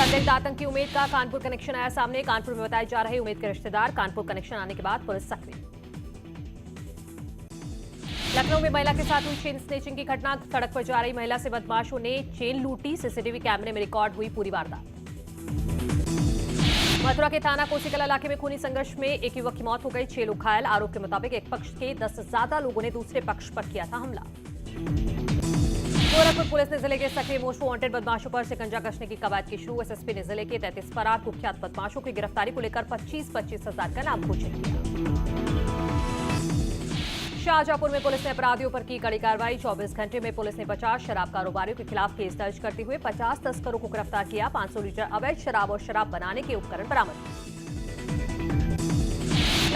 संदिग्ध आतंकी उमेद का कानपुर कनेक्शन आया सामने। कानपुर में बताए जा रहे उमेद के रिश्तेदार। कानपुर कनेक्शन आने के बाद पुलिस सक्रिय। लखनऊ में महिला के साथ हुई चेन स्नेचिंग की घटना। सड़क पर जा रही महिला से बदमाशों ने चेन लूटी। सीसीटीवी कैमरे में रिकॉर्ड हुई पूरी वारदात। मथुरा के थाना कोसीकला इलाके में खूनी संघर्ष में एक युवक की मौत हो गई, 6 लोग घायल। आरोप के मुताबिक एक पक्ष के 10 से ज्यादा लोगों ने दूसरे पक्ष पर किया था हमला। गोरखपुर पुलिस ने जिले के सक्रिय मोस्ट वांटेड बदमाशों पर शिकंजा कसने की कवायद की शुरू। एसएसपी ने जिले के 33 फरार कुख्यात बदमाशों की गिरफ्तारी को लेकर 25-25 हजार का नाम घोषित किया। शाहजहांपुर में पुलिस ने अपराधियों पर की कड़ी कार्रवाई। 24 घंटे में पुलिस ने 50 शराब कारोबारियों के खिलाफ केस दर्ज करते हुए 50 तस्करों को गिरफ्तार किया। 500 लीटर अवैध शराब और शराब बनाने के उपकरण बरामद।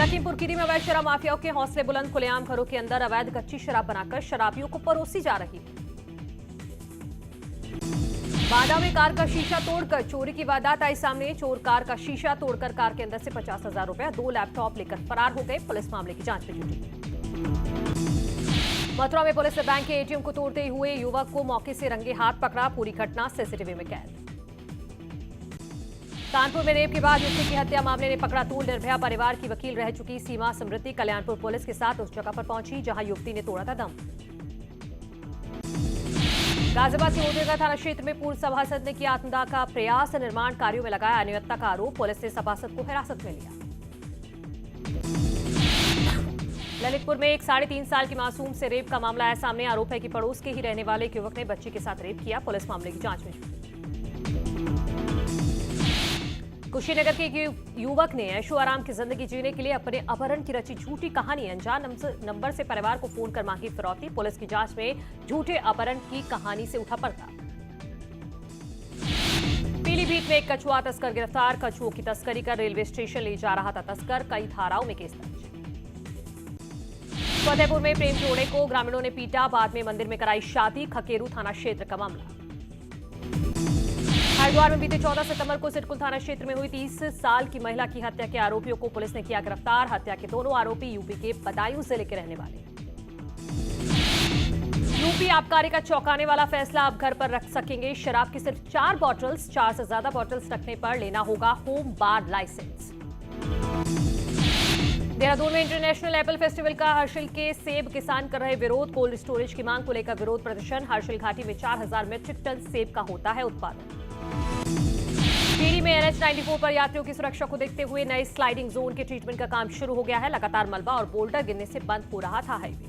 लखीमपुर खीरी में अवैध शराब माफियाओं के हौसले बुलंद। खुलेआम घरों के अंदर अवैध कच्ची शराब बनाकर शराबियों को परोसी जा रही है। बांदा में कार का शीशा तोड़कर चोरी की वारदात आई सामने। चोर कार का शीशा तोड़कर कार के अंदर से 50,000 रुपए, 2 लैपटॉप लेकर फरार हो गए। पुलिस मामले की जांच में जुटी। मथुरा में पुलिस ने बैंक के एटीएम को तोड़ते हुए युवक को मौके से रंगे हाथ पकड़ा। पूरी घटना सीसीटीवी में कैद। कानपुर में रेप के बाद युवती की हत्या मामले ने पकड़ा तूल। निर्भया परिवार की वकील रह चुकी सीमा समृद्धि कल्याणपुर पुलिस के साथ उस जगह पर पहुंची जहां युवती ने तोड़ा था दम। गाजियाबाद के मोतिया थाना क्षेत्र में पूर्व सभासद ने किया आत्मदाह का प्रयास। निर्माण कार्यों में लगाया अनियमितता का आरोप। पुलिस ने सभासद को हिरासत में लिया। ललितपुर में एक 3.5 साल की मासूम से रेप का मामला आया सामने। आरोप है कि पड़ोस के ही रहने वाले एक युवक ने बच्ची के साथ रेप किया। पुलिस मामले की जांच में जुटी। कुशीनगर के एक युवक ने ऐशो आराम की जिंदगी जीने के लिए अपने अपहरण की रची झूठी कहानी। अनजान नंबर से परिवार को फोन कर मांगी फिरौती। पुलिस की जांच में झूठे अपहरण की कहानी से उठा पर्दा। पीलीभीत में एक कछुआ तस्कर गिरफ्तार। कछुओं की तस्करी कर रेलवे स्टेशन ले जा रहा था तस्कर। कई धाराओं में केस दर्ज। फतेहपुर में प्रेम जोड़े को ग्रामीणों ने पीटा। बाद में मंदिर में कराई शादी। खकेरू थाना क्षेत्र का मामला। हरिद्वार में बीते 14 सितंबर को सिडकुल थाना क्षेत्र में हुई 30 साल की महिला की हत्या के आरोपियों को पुलिस ने किया गिरफ्तार। हत्या के दोनों आरोपी यूपी के बदायूं जिले के रहने वाले। यूपी आबकारी का चौंकाने वाला फैसला। अब घर पर रख सकेंगे शराब की सिर्फ 4 बॉटल्स। 4 से ज्यादा बॉटल्स रखने पर लेना होगा होम बार लाइसेंस। देहरादून में इंटरनेशनल एप्पल फेस्टिवल का हर्षिल के सेब किसान कर रहे विरोध। कोल्ड स्टोरेज की मांग को लेकर विरोध प्रदर्शन। हर्षिल घाटी में 4000 मीट्रिक टन सेब का होता है उत्पादन। टिहरी में NH-94 पर यात्रियों की सुरक्षा को देखते हुए नए स्लाइडिंग जोन के ट्रीटमेंट का काम शुरू हो गया है। लगातार मलबा और बोल्डर गिरने से बंद हो रहा था हाईवे।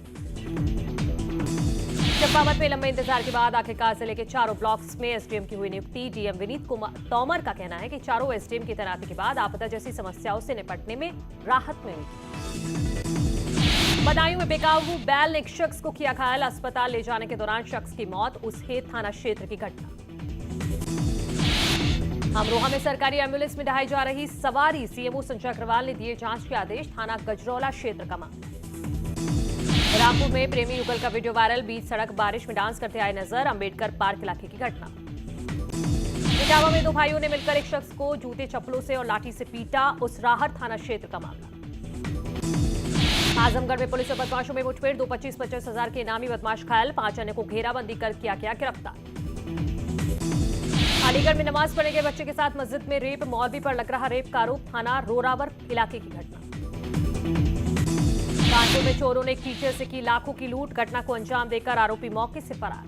चंपावत में लंबे इंतजार के बाद आखिरकार जिले के चारों ब्लॉक्स में एसडीएम की हुई नियुक्ति। डीएम विनीत कुमार तोमर का कहना है कि चारों एसडीएम की तैनाती के बाद आपदा जैसी समस्याओं से निपटने में राहत मिलेगी। बदायूं में बेकाबू बैल ने एक शख्स को किया घायल। अस्पताल ले जाने के दौरान शख्स की मौत। उसहेत थाना क्षेत्र की घटना। अमरोहा में सरकारी एम्बुलेंस में ढहाई जा रही सवारी। सीएमओ संजय अग्रवाल ने दिए जांच के आदेश। थाना गजरौला क्षेत्र का मामला। रामपुर में प्रेमी युगल का वीडियो वायरल। बीच सड़क बारिश में डांस करते आए नजर। अंबेडकर पार्क इलाके की घटना। इटावा में 2 भाइयों ने मिलकर एक शख्स को जूते चप्पलों से और लाठी से पीटा। उसराहर थाना क्षेत्र का मामला। आजमगढ़ में पुलिस और बदमाशों में मुठभेड़। 2 25-25 हजार के इनामी बदमाश घायल। 5 अन्य को घेराबंदी कर किया गया गिरफ्तार। अलीगढ़ में नमाज पढ़ने के बच्चे के साथ मस्जिद में रेप। मौलवी पर लग रहा रेप का आरोप। थाना रोरावर इलाके की घटना। कानपुर में चोरों ने एक टीचर से की लाखों की लूट। घटना को अंजाम देकर आरोपी मौके से फरार।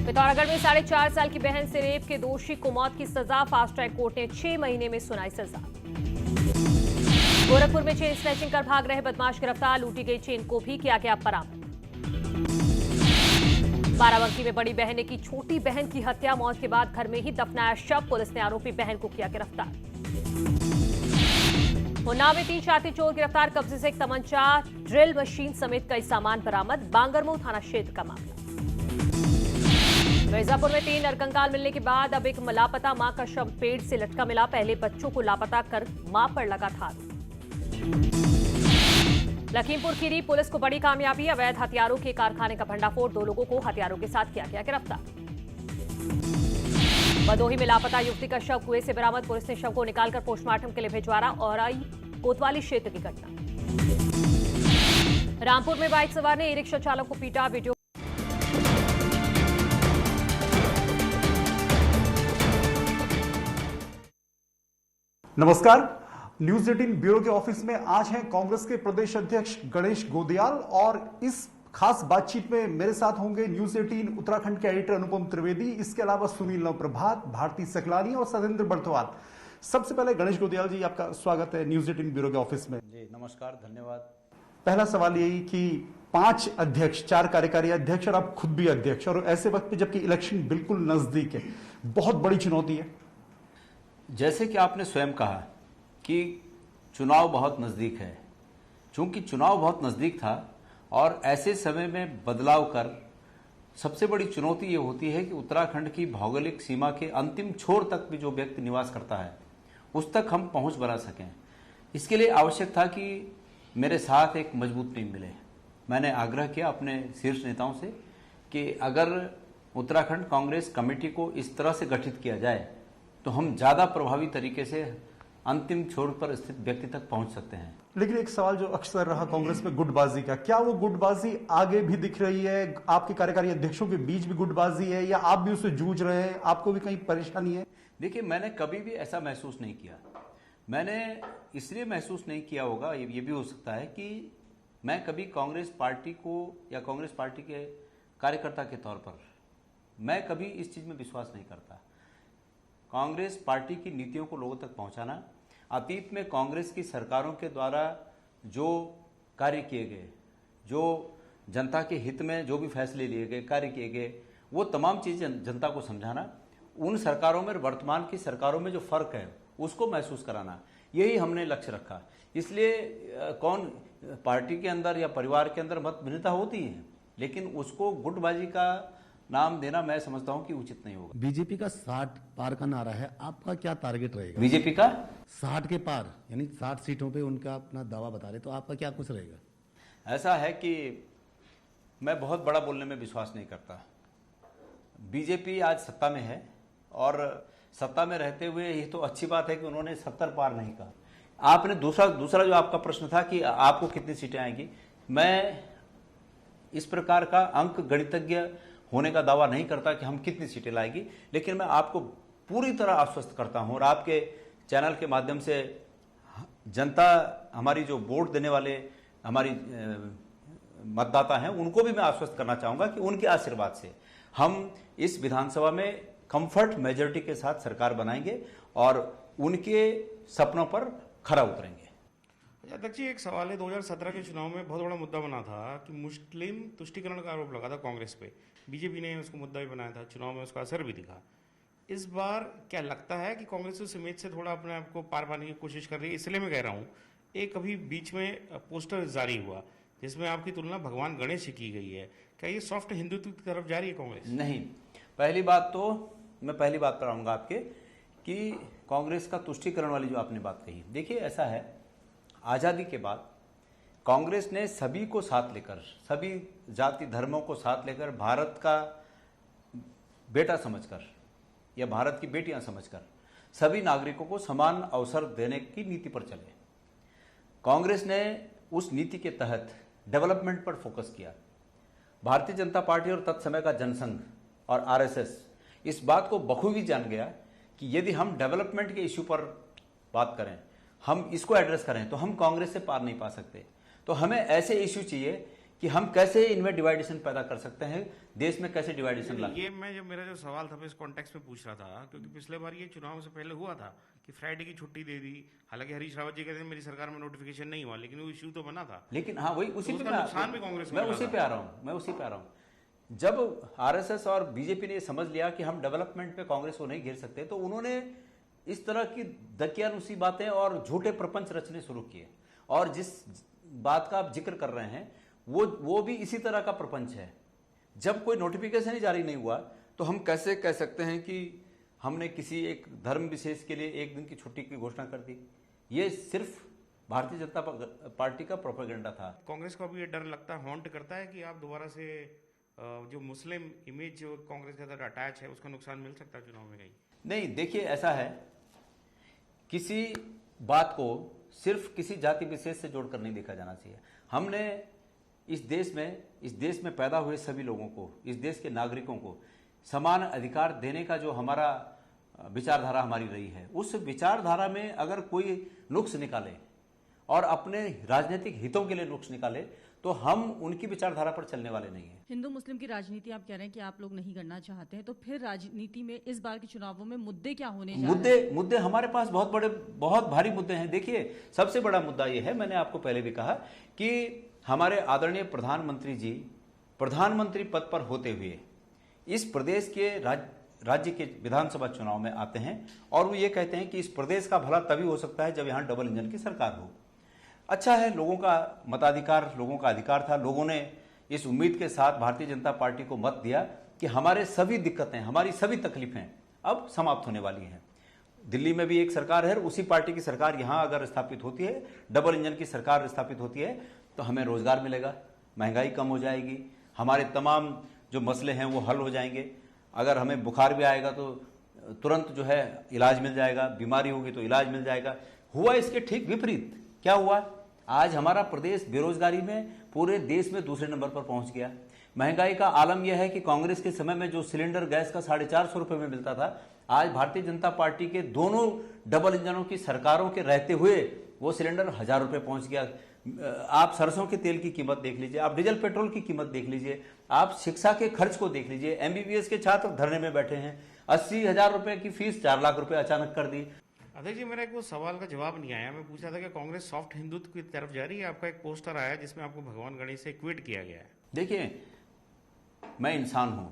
पिथौरागढ़ में 4.5 साल की बहन से रेप के दोषी को मौत की सजा। फास्ट ट्रैक कोर्ट ने 6 महीने में सुनाई सजा। गोरखपुर में चेन स्नैचिंग कर भाग रहे बदमाश गिरफ्तार। लूटी गई चेन को भी किया गया बरामद। बाराबंकी में बड़ी बहन ने की छोटी बहन की हत्या। मौत के बाद घर में ही दफनाया शव। पुलिस ने आरोपी बहन को किया गिरफ्तार। उन्नाव में 3 शातिर चोर गिरफ्तार। कब्जे से एक तमंचा, ड्रिल मशीन समेत कई सामान बरामद। बांगरमऊ थाना क्षेत्र का मामला। मिर्जापुर में 3 नरकंकाल मिलने के बाद अब एक लापता मां का शव पेड़ से लटका मिला। पहले बच्चों को लापता कर मां पर लगा था। लखीमपुर खीरी पुलिस को बड़ी कामयाबी। अवैध हथियारों के कारखाने का भंडाफोड़। 2 लोगों को हथियारों के साथ किया गया गिरफ्तार। भदोही में लापता युवती का शव कुएं से बरामद। पुलिस ने शव को निकालकर पोस्टमार्टम के लिए भिजवाया। और आई कोतवाली क्षेत्र की घटना। रामपुर में बाइक सवार ने ई रिक्शा चालक को पीटा। वीडियो नमस्कार। न्यूज 18 ब्यूरो के ऑफिस में आज हैं कांग्रेस के प्रदेश अध्यक्ष गणेश गोदियाल और इस खास बातचीत में मेरे साथ होंगे न्यूज 18 उत्तराखंड के एडिटर अनुपम त्रिवेदी, इसके अलावा सुनील नवप्रभात, भारती सकलानी और सतेंद्र बर्तवाल। सबसे पहले गणेश गोदियाल जी, आपका स्वागत है न्यूज 18 ब्यूरो के ऑफिस में। जी नमस्कार, धन्यवाद। पहला सवाल यही कि 5 अध्यक्ष, 4 कार्यकारी अध्यक्ष और आप खुद भी अध्यक्ष, और ऐसे वक्त पे जबकि इलेक्शन बिल्कुल नजदीक है, बहुत बड़ी चुनौती है। जैसे कि आपने स्वयं कहा कि चुनाव बहुत नज़दीक है, चूंकि चुनाव बहुत नज़दीक था और ऐसे समय में बदलाव कर सबसे बड़ी चुनौती ये होती है कि उत्तराखंड की भौगोलिक सीमा के अंतिम छोर तक भी जो व्यक्ति निवास करता है उस तक हम पहुंच बना सकें। इसके लिए आवश्यक था कि मेरे साथ एक मजबूत टीम मिले। मैंने आग्रह किया अपने शीर्ष नेताओं से कि अगर उत्तराखंड कांग्रेस कमेटी को इस तरह से गठित किया जाए तो हम ज़्यादा प्रभावी तरीके से अंतिम छोर पर स्थित व्यक्ति तक पहुंच सकते हैं। लेकिन एक सवाल जो अक्सर रहा कांग्रेस में गुटबाजी का, क्या वो गुटबाजी आगे भी दिख रही है? आपके कार्यकारी अध्यक्षों के बीच भी गुटबाजी है या आप भी उससे जूझ रहे हैं? आपको भी कहीं परेशानी है? देखिए, मैंने कभी भी ऐसा महसूस नहीं किया। मैंने इसलिए महसूस नहीं किया होगा, ये भी हो सकता है कि मैं कभी कांग्रेस पार्टी को या कांग्रेस पार्टी के कार्यकर्ता के तौर पर मैं कभी इस चीज़ में विश्वास नहीं करता। कांग्रेस पार्टी की नीतियों को लोगों तक पहुंचाना, अतीत में कांग्रेस की सरकारों के द्वारा जो कार्य किए गए, जो जनता के हित में जो भी फैसले लिए गए, कार्य किए गए, वो तमाम चीज़ें जनता को समझाना, उन सरकारों में वर्तमान की सरकारों में जो फ़र्क है उसको महसूस कराना, यही हमने लक्ष्य रखा। इसलिए कौन पार्टी के अंदर या परिवार के अंदर मत भिन्नता होती है, लेकिन उसको गुटबाजी का नाम देना मैं समझता हूं कि उचित नहीं होगा। बीजेपी का 60 पार का नारा है, आपका क्या टारगेट रहेगा? बीजेपी का 60 के पार, यानी 60 सीटों पे उनका अपना दावा बता रहे, तो आपका क्या कुछ रहेगा? ऐसा है कि मैं बहुत बड़ा बोलने में विश्वास नहीं करता। बीजेपी आज सत्ता में है और सत्ता में रहते हुए ये तो अच्छी बात है कि उन्होंने 70 पार नहीं कहा। आपने दूसरा जो आपका प्रश्न था कि आपको कितनी सीटें आएंगी, मैं इस प्रकार का अंक गणितज्ञ होने का दावा नहीं करता कि हम कितनी सीटें लाएगी, लेकिन मैं आपको पूरी तरह आश्वस्त करता हूं और आपके चैनल के माध्यम से जनता, हमारी जो वोट देने वाले हमारी मतदाता हैं, उनको भी मैं आश्वस्त करना चाहूंगा कि उनके आशीर्वाद से हम इस विधानसभा में कंफर्ट मेजॉरिटी के साथ सरकार बनाएंगे और उनके सपनों पर खरा उतरेंगे। अध्यक्ष जी, एक सवाल है, 2017 के चुनाव में बहुत बड़ा मुद्दा बना था कि मुस्लिम तुष्टीकरण का आरोप लगा था कांग्रेस पे। बीजेपी ने उसको मुद्दा भी बनाया था, चुनाव में उसका असर भी दिखा। इस बार क्या लगता है कि कांग्रेस उस इमेज से थोड़ा अपने आप को पार पाने की कोशिश कर रही है? इसलिए मैं कह रहा हूँ, एक अभी बीच में पोस्टर जारी हुआ जिसमें आपकी तुलना भगवान गणेश से की गई है। क्या ये सॉफ्ट हिंदुत्व की तरफ जा रही है कांग्रेस? नहीं। पहली बात तो मैं पहली बात पर आऊँगा आपके कि कांग्रेस का तुष्टीकरण वाली जो आपने बात कही, देखिए ऐसा है, आज़ादी के बाद कांग्रेस ने सभी को साथ लेकर, सभी जाति धर्मों को साथ लेकर, भारत का बेटा समझकर या भारत की बेटियां समझकर सभी नागरिकों को समान अवसर देने की नीति पर चले। कांग्रेस ने उस नीति के तहत डेवलपमेंट पर फोकस किया। भारतीय जनता पार्टी और तत्समय का जनसंघ और आरएसएस इस बात को बखूबी जान गया कि यदि हम डेवलपमेंट के इश्यू पर बात करें, हम इसको एड्रेस करें, तो हम कांग्रेस से पार नहीं पा सकते। तो हमें ऐसे इश्यू चाहिए कि हम कैसे इनमें डिवाइडेशन पैदा कर सकते हैं, देश में कैसे डिवाइडेशन लाएं। ये मैं मेरा जो सवाल था मैं इस कॉन्टेक्स्ट में पूछ रहा था, क्योंकि पिछले बार ये चुनाव से पहले हुआ था कि फ्राइडे की छुट्टी दे दी। हालांकि हरीश रावत जी कहते हैं मेरी सरकार में नोटिफिकेशन नहीं हुआ, लेकिन वो इश्यू तो बना था। लेकिन हाँ, वही उसी तो पे नुकसान भी कांग्रेस मैं उसी पे आ रहा हूँ। जब आरएसएस और बीजेपी ने समझ लिया कि हम डेवलपमेंट पे कांग्रेस को नहीं घेर सकते, तो उन्होंने इस तरह की दकियानुसी बातें और झूठे प्रपंच रचने शुरू किए। और जिस बात का आप जिक्र कर रहे हैं वो भी इसी तरह का प्रपंच है। जब कोई नोटिफिकेशन ही जारी नहीं हुआ तो हम कैसे कह सकते हैं कि हमने किसी एक धर्म विशेष के लिए एक दिन की छुट्टी की घोषणा कर दी? ये सिर्फ भारतीय जनता पार्टी का प्रोपेगेंडा था। कांग्रेस को अभी ये डर लगता है, हॉन्ट करता है कि आप दोबारा से जो मुस्लिम इमेज जो कांग्रेस के साथ अटैच है उसका नुकसान मिल सकता है चुनाव में कहीं? नहीं, देखिए ऐसा है, किसी बात को सिर्फ किसी जाति विशेष से जोड़कर नहीं देखा जाना चाहिए। हमने इस देश में पैदा हुए सभी लोगों को, इस देश के नागरिकों को समान अधिकार देने का जो हमारा विचारधारा हमारी रही है, उस विचारधारा में अगर कोई नुक्स निकाले और अपने राजनीतिक हितों के लिए नुक्स निकाले तो हम उनकी विचारधारा पर चलने वाले नहीं हैं। हिंदू मुस्लिम की राजनीति आप कह रहे हैं कि आप लोग नहीं करना चाहते हैं, तो फिर राजनीति में इस बार के चुनावों में मुद्दे क्या होने जा रहे हैं? मुद्दे हमारे पास बहुत भारी मुद्दे हैं। देखिए, सबसे बड़ा मुद्दा यह है, मैंने आपको पहले भी कहा कि हमारे आदरणीय प्रधानमंत्री जी प्रधानमंत्री पद पर होते हुए इस प्रदेश के राज्य के विधानसभा चुनाव में आते हैं और वो ये कहते हैं कि इस प्रदेश का भला तभी हो सकता है जब यहाँ डबल इंजन की सरकार हो। अच्छा है, लोगों का मताधिकार, लोगों का अधिकार था। लोगों ने इस उम्मीद के साथ भारतीय जनता पार्टी को मत दिया कि हमारे सभी दिक्कतें, हमारी सभी तकलीफें अब समाप्त होने वाली हैं। दिल्ली में भी एक सरकार है, उसी पार्टी की सरकार यहाँ अगर स्थापित होती है, डबल इंजन की सरकार स्थापित होती है, तो हमें रोजगार मिलेगा, महंगाई कम हो जाएगी, हमारे तमाम जो मसले हैं वो हल हो जाएंगे। अगर हमें बुखार भी आएगा तो तुरंत जो है इलाज मिल जाएगा, बीमारी होगी तो इलाज मिल जाएगा। हुआ इसके ठीक विपरीत। क्या हुआ? आज हमारा प्रदेश बेरोजगारी में पूरे देश में दूसरे नंबर पर पहुंच गया। महंगाई का आलम यह है कि कांग्रेस के समय में जो सिलेंडर गैस का 450 रुपए में मिलता था, आज भारतीय जनता पार्टी के दोनों डबल इंजनों की सरकारों के रहते हुए वो सिलेंडर 1000 रुपए पहुंच गया। आप सरसों के तेल की कीमत देख लीजिए, आप डीजल पेट्रोल की कीमत देख लीजिए, आप शिक्षा के खर्च को देख लीजिए। एमबीबीएस के छात्र धरने में बैठे हैं, 80,000 रुपए की फीस 4 लाख रुपए अचानक कर दी। अध्यक्ष जी, मेरा एक वो सवाल का जवाब नहीं आया। मैं पूछ रहा था कि कांग्रेस सॉफ्ट हिंदुत्व की तरफ जा रही है। आपका एक पोस्टर आया जिसमें आपको भगवान गणेश से क्विट किया गया है। देखिए, मैं इंसान हूं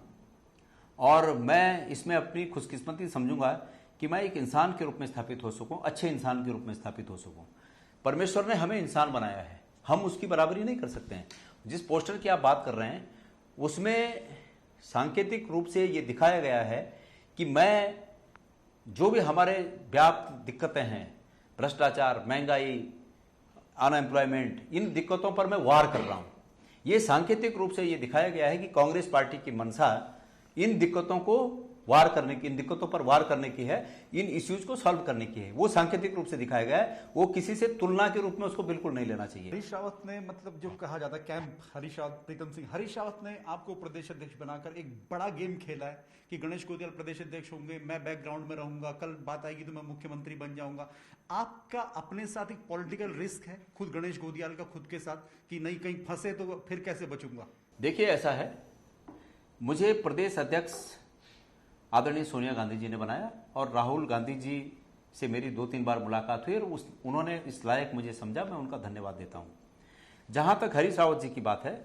और मैं इसमें अपनी खुशकिस्मती समझूंगा कि मैं एक इंसान के रूप में स्थापित हो सकूं, अच्छे इंसान के रूप में स्थापित हो सकूं। परमेश्वर ने हमें इंसान बनाया है, हम उसकी बराबरी नहीं कर सकते हैं। जिस पोस्टर की आप बात कर रहे हैं उसमें सांकेतिक रूप से ये दिखाया गया है कि मैं जो भी हमारे व्याप्त दिक्कतें हैं, भ्रष्टाचार, महंगाई, अनएम्प्लॉयमेंट, इन दिक्कतों पर मैं वार कर रहा हूं। ये सांकेतिक रूप से ये दिखाया गया है कि कांग्रेस पार्टी की मंशा इन दिक्कतों को वार करने की, इन दिक्कतों पर वार करने की है, इन इश्यूज को सॉल्व करने की है। वो सांकेतिक रूप से दिखाया गया है, वो किसी से तुलना के रूप में उसको बिल्कुल नहीं लेना चाहिए। हरीश रावत ने, मतलब जो कहा जाता है कैंप हरीश रावत, प्रीतम सिंह, हरीश रावत ने आपको प्रदेश अध्यक्ष बनाकर एक बड़ा गेम खेला है कि गणेश गोदियाल प्रदेश अध्यक्ष होंगे, मैं बैकग्राउंड में रहूंगा, कल बात आएगी तो मैं मुख्यमंत्री बन जाऊंगा। आपका अपने साथ एक पॉलिटिकल रिस्क है, खुद गणेश गोदियाल का खुद के साथ, कि नहीं कहीं फंसे तो फिर कैसे बचूंगा? देखिए, ऐसा है, मुझे प्रदेश अध्यक्ष आदरणीय सोनिया गांधी जी ने बनाया और राहुल गांधी जी से मेरी 2-3 बार मुलाकात हुई और उन्होंने इस लायक मुझे समझा, मैं उनका धन्यवाद देता हूं। जहां तक हरीश रावत जी की बात है,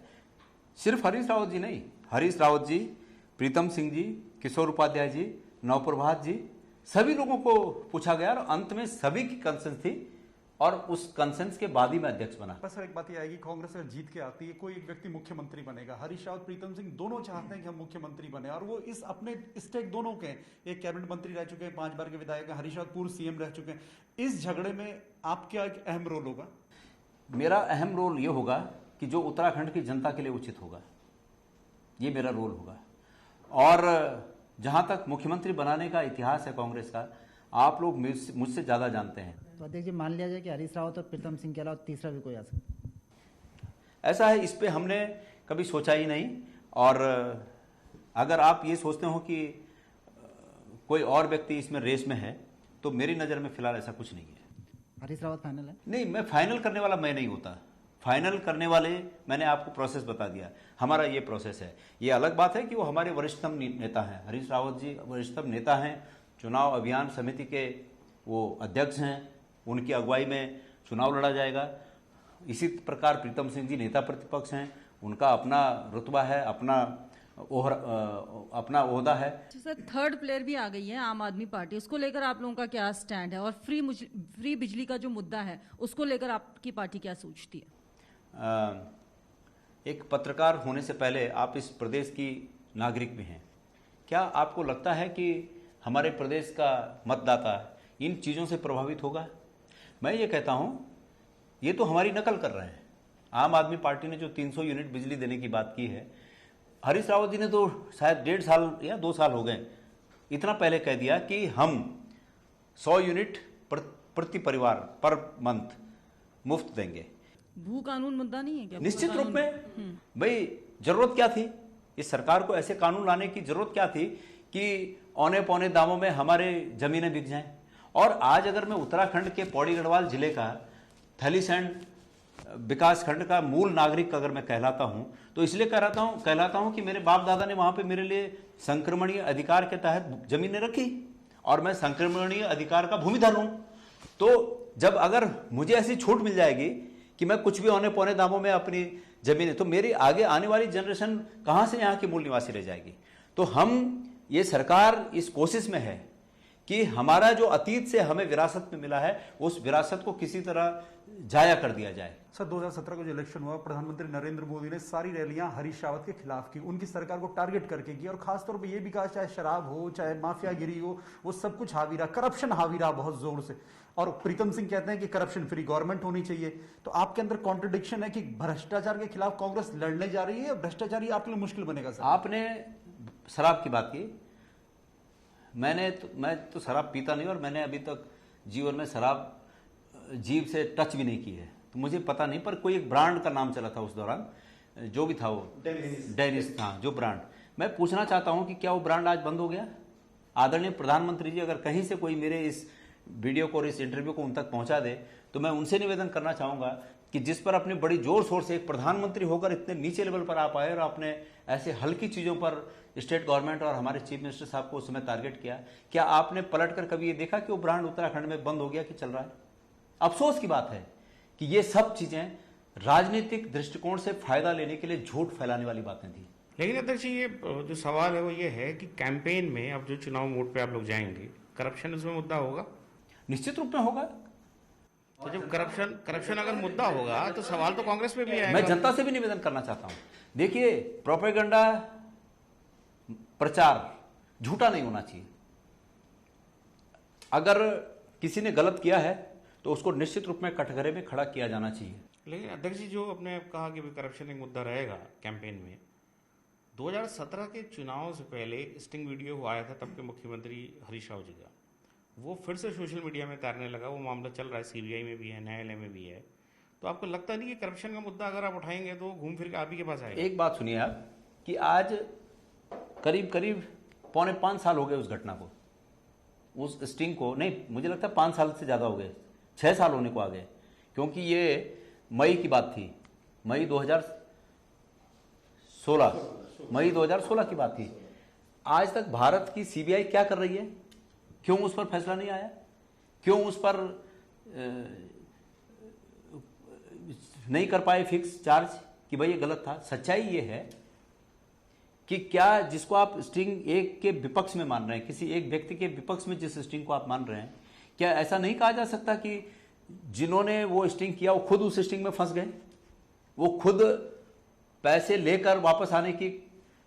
सिर्फ हरीश रावत जी नहीं, हरीश रावत जी, प्रीतम सिंह जी, किशोर उपाध्याय जी, नवप्रभात जी, सभी लोगों को पूछा गया और अंत में सभी की कंसेंस थी और उस कंसेंस के बाद ही मैं अध्यक्ष बना। बस एक बात ये आएगी, कांग्रेस अगर जीत के आती है, कोई एक व्यक्ति मुख्यमंत्री बनेगा। हरीश रावत, प्रीतम सिंह दोनों चाहते हैं कि हम मुख्यमंत्री बने और वो इस अपने स्टेक दोनों के, एक कैबिनेट मंत्री रह चुके हैं, 5 बार के विधायक हैं, हरीश रावत पूर्व सीएम रह चुके हैं। इस झगड़े में आपका एक अहम रोल होगा? मेरा अहम रोल ये होगा कि जो उत्तराखंड की जनता के लिए उचित होगा, ये मेरा रोल होगा। और जहां तक मुख्यमंत्री बनाने का इतिहास है कांग्रेस का, आप लोग मुझसे ज्यादा जानते हैं। तो अध्यक्ष जी, मान लिया जाए कि हरीश रावत और प्रीतम सिंह के अलावा तीसरा भी कोई आ सकता है? ऐसा है, इस पे हमने कभी सोचा ही नहीं। और अगर आप ये सोचते हो कि कोई और व्यक्ति इसमें रेस में है, तो मेरी नज़र में फिलहाल ऐसा कुछ नहीं है। हरीश रावत फाइनल है? नहीं, मैं फाइनल करने वाला मैं नहीं होता। फाइनल करने वाले, मैंने आपको प्रोसेस बता दिया, हमारा ये प्रोसेस है। ये अलग बात है कि वो हमारे वरिष्ठतम नेता हैं, हरीश रावत जी वरिष्ठतम नेता हैं, चुनाव अभियान समिति के वो अध्यक्ष हैं, उनकी अगुवाई में चुनाव लड़ा जाएगा। इसी प्रकार प्रीतम सिंह जी नेता प्रतिपक्ष हैं, उनका अपना रुतबा है, अपना ओहदा है। सर, थर्ड प्लेयर भी आ गई है आम आदमी पार्टी, उसको लेकर आप लोगों का क्या स्टैंड है? और फ्री बिजली का जो मुद्दा है उसको लेकर आपकी पार्टी क्या सोचती है? एक पत्रकार होने से पहले आप इस प्रदेश की नागरिक भी हैं। क्या आपको लगता है कि हमारे प्रदेश का मतदाता इन चीज़ों से प्रभावित होगा? मैं ये कहता हूँ, ये तो हमारी नकल कर रहे हैं। आम आदमी पार्टी ने जो 300 यूनिट बिजली देने की बात की है, हरीश रावत जी ने तो शायद 1.5 साल या 2 साल हो गए, इतना पहले कह दिया कि हम 100 यूनिट प्रति परिवार पर मंथ मुफ्त देंगे। भू कानून मुद्दा नहीं है क्या? निश्चित रूप में। भाई, जरूरत क्या थी इस सरकार को? ऐसे कानून लाने की जरूरत क्या थी कि औने पौने दामों में हमारे जमीनें बिक जाएं। और आज अगर मैं उत्तराखंड के पौड़ी गढ़वाल जिले का थलीसैंड विकास खंड का मूल नागरिक अगर मैं कहलाता हूं, तो इसलिए कहलाता हूं कि मेरे बाप दादा ने वहां पे मेरे लिए संक्रमणीय अधिकार के तहत जमीनें रखी और मैं संक्रमणीय अधिकार का भूमिधर हूं। तो जब अगर मुझे ऐसी छूट मिल जाएगी कि मैं कुछ भी औने पौने दामों में अपनी जमीनें, तो मेरी आगे आने वाली जनरेशन कहां से यहाँ की मूल निवासी रह जाएगी। तो ये सरकार इस कोशिश में है कि हमारा जो अतीत से हमें विरासत में मिला है उस विरासत को किसी तरह जाया कर दिया जाए। सर 2017 का जो इलेक्शन हुआ, प्रधानमंत्री नरेंद्र मोदी ने सारी रैलियां हरीश रावत के खिलाफ की, उनकी सरकार को टारगेट करके की और खासतौर पे ये भी कहा चाहे शराब हो चाहे माफियागिरी हो, वो सब कुछ हावी रहा, करप्शन हावी रहा बहुत जोर से। और प्रीतम सिंह कहते हैं कि करप्शन फ्री गवर्नमेंट होनी चाहिए। तो आपके अंदर कॉन्ट्रडिक्शन है कि भ्रष्टाचार के खिलाफ कांग्रेस लड़ने जा रही है, भ्रष्टाचारी आपके लिए मुश्किल बनेगा। सर आपने शराब की बात की, मैं तो शराब पीता नहीं और मैंने अभी तक जीवन में शराब जीभ से टच भी नहीं की है, तो मुझे पता नहीं। पर कोई एक ब्रांड का नाम चला था उस दौरान, जो भी था वो डेनिस था जो ब्रांड। मैं पूछना चाहता हूं कि क्या वो ब्रांड आज बंद हो गया? आदरणीय प्रधानमंत्री जी अगर कहीं से कोई मेरे इस वीडियो को और इस इंटरव्यू को उन तक पहुंचा दे तो मैं उनसे निवेदन करना चाहूंगा कि जिस पर अपने बड़ी जोर शोर से एक प्रधानमंत्री होकर इतने नीचे लेवल पर आप आए और आपने ऐसे हल्की चीजों पर स्टेट गवर्नमेंट और हमारे चीफ मिनिस्टर साहब को उस समय टारगेट किया, क्या आपने पलटकर कभी ये देखा कि वो ब्रांड उत्तराखंड में बंद हो गया कि चल रहा है? अफसोस की बात है कि ये सब चीजें राजनीतिक दृष्टिकोण से फायदा लेने के लिए झूठ फैलाने वाली बातें थी। लेकिन अध्यक्ष जी, ये जो सवाल है वो ये है कि कैंपेन में अब जो चुनाव मोड पे आप लोग जाएंगे, करप्शन इसमें मुद्दा होगा? निश्चित रूप में होगा। तो जब करप्शन अगर मुद्दा होगा तो सवाल तो कांग्रेस पे भी आएगा। मैं जनता से भी निवेदन करना चाहता हूं, देखिए प्रोपेगेंडा प्रचार झूठा नहीं होना चाहिए। अगर किसी ने गलत किया है तो उसको निश्चित रूप में कटघरे में खड़ा किया जाना चाहिए। लेकिन अध्यक्ष जी, जो आपने कहा कि करप्शन एक मुद्दा रहेगा कैंपेन में, 2017 के चुनाव से पहले स्टिंग वीडियो आया था तब के मुख्यमंत्री हरीश रावत जी का, वो फिर से सोशल मीडिया में तैरने लगा। वो मामला चल रहा है, सीबीआई में भी है, न्यायालय में भी है। तो आपको लगता नहीं कि करप्शन का मुद्दा अगर आप उठाएंगे तो घूम फिर के आप ही के पास आएगा? एक बात सुनिए आप कि आज करीब 4.5 साल हो गए उस घटना को, उस स्टिंग को। नहीं, मुझे लगता है 5 साल से ज़्यादा हो गए, 6 साल होने को आ गए, क्योंकि ये मई की बात थी, मई 2016 की बात थी। आज तक भारत की सीबीआई क्या कर रही है? क्यों उस पर फैसला नहीं आया? क्यों उस पर नहीं कर पाए फिक्स चार्ज कि भाई ये गलत था? सच्चाई ये है कि क्या जिसको आप स्टिंग एक के विपक्ष में मान रहे हैं, किसी एक व्यक्ति के विपक्ष में जिस स्टिंग को आप मान रहे हैं, क्या ऐसा नहीं कहा जा सकता कि जिन्होंने वो स्टिंग किया वो खुद उस स्टिंग में फंस गए, वो खुद पैसे लेकर वापस आने की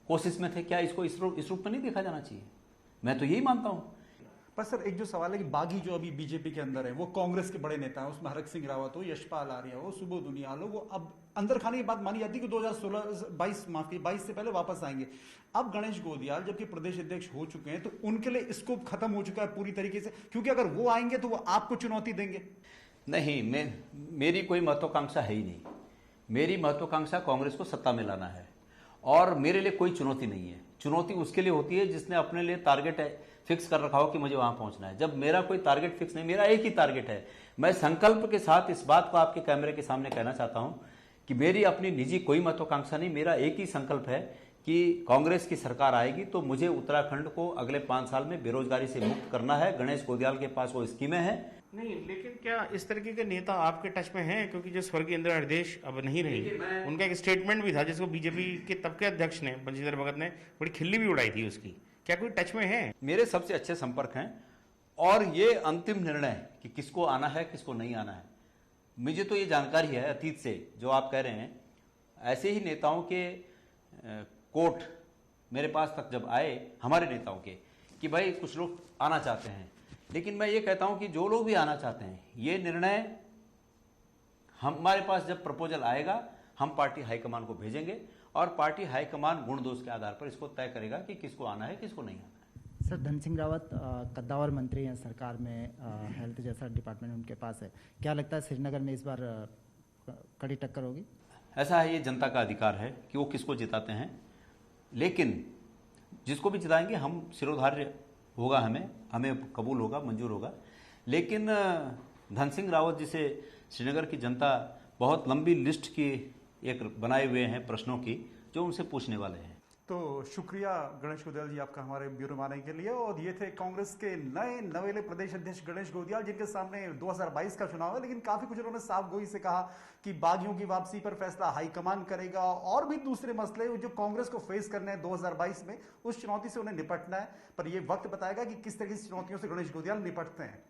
कोशिश में थे? क्या इसको इस रूप में नहीं देखा जाना चाहिए? मैं तो यही मानता हूं। पर सर एक जो सवाल है कि बागी जो अभी बीजेपी के अंदर है वो कांग्रेस के बड़े नेता हैं, उसमें हरक सिंह रावत हो, यशपाल आर्या हो, सुबोध उनियाल हो, वो अब अंदर खाने की बात मानी जाती है कि 2022 से पहले वापस आएंगे। अब गणेश गोदियाल जबकि प्रदेश अध्यक्ष हो चुके हैं तो उनके लिए स्कोप खत्म हो चुका है पूरी तरीके से, क्योंकि अगर वो आएंगे तो वो आपको चुनौती देंगे। नहीं, मेरी कोई महत्वाकांक्षा है ही नहीं। मेरी महत्वाकांक्षा कांग्रेस को सत्ता में लाना है और मेरे लिए कोई चुनौती नहीं है। चुनौती उसके लिए होती है जिसने अपने लिए टारगेट फिक्स कर रखा हो कि मुझे वहां पहुंचना है। जब मेरा कोई टारगेट फिक्स नहीं, मेरा एक ही टारगेट है। मैं संकल्प के साथ इस बात को आपके कैमरे के सामने कहना चाहता हूं कि मेरी अपनी निजी कोई महत्वाकांक्षा नहीं, मेरा एक ही संकल्प है कि कांग्रेस की सरकार आएगी तो मुझे उत्तराखंड को अगले 5 साल में बेरोजगारी से मुक्त करना है। गणेश गोदियाल के पास वो स्कीमें हैं। नहीं, लेकिन क्या इस तरीके के नेता आपके टच में हैं? क्योंकि जो स्वर्गीय इंदिरा हृदय अब नहीं रही, उनका एक स्टेटमेंट भी था जिसको बीजेपी के तब के अध्यक्ष ने बंशीधर भगत ने बड़ी खिल्ली भी उड़ाई थी उसकी। क्या कोई टच में है? मेरे सबसे अच्छे संपर्क हैं और ये अंतिम निर्णय कि किसको आना है किसको नहीं आना है, मुझे तो ये जानकारी है अतीत से। जो आप कह रहे हैं, ऐसे ही नेताओं के कोट मेरे पास तक जब आए हमारे नेताओं के कि भाई कुछ लोग आना चाहते हैं, लेकिन मैं ये कहता हूं कि जो लोग भी आना चाहते हैं, ये निर्णय हमारे पास जब प्रपोजल आएगा हम पार्टी हाईकमान को भेजेंगे और पार्टी हाईकमान गुण दोष के आधार पर इसको तय करेगा कि किसको आना है किसको नहीं आना है। सर धन सिंह रावत कद्दावर मंत्री हैं सरकार में, हेल्थ जैसा डिपार्टमेंट उनके पास है, क्या लगता है श्रीनगर में इस बार कड़ी टक्कर होगी? ऐसा है, ये जनता का अधिकार है कि वो किसको जिताते हैं, लेकिन जिसको भी जिताएंगे हम सिरोधार्य होगा, हमें कबूल होगा, मंजूर होगा। लेकिन धन सिंह रावत जी से श्रीनगर की जनता बहुत लंबी लिस्ट की एक बनाए हुए हैं प्रश्नों की, जो उनसे पूछने वाले हैं। तो शुक्रिया गणेश गोदियाल जी आपका हमारे ब्यूरो में आने के लिए। और ये थे कांग्रेस के नए नवेले प्रदेश अध्यक्ष गणेश गोदियाल, जिनके सामने 2022 का चुनाव है, लेकिन काफी कुछ उन्होंने साफ गोई से कहा कि बागियों की वापसी पर फैसला हाईकमान करेगा और भी दूसरे मसले जो कांग्रेस को फेस करने हैं 2022 में, उस चुनौती से उन्हें निपटना है। पर यह वक्त बताएगा कि किस तरह की चुनौतियों से गणेश गोदियाल निपटते हैं।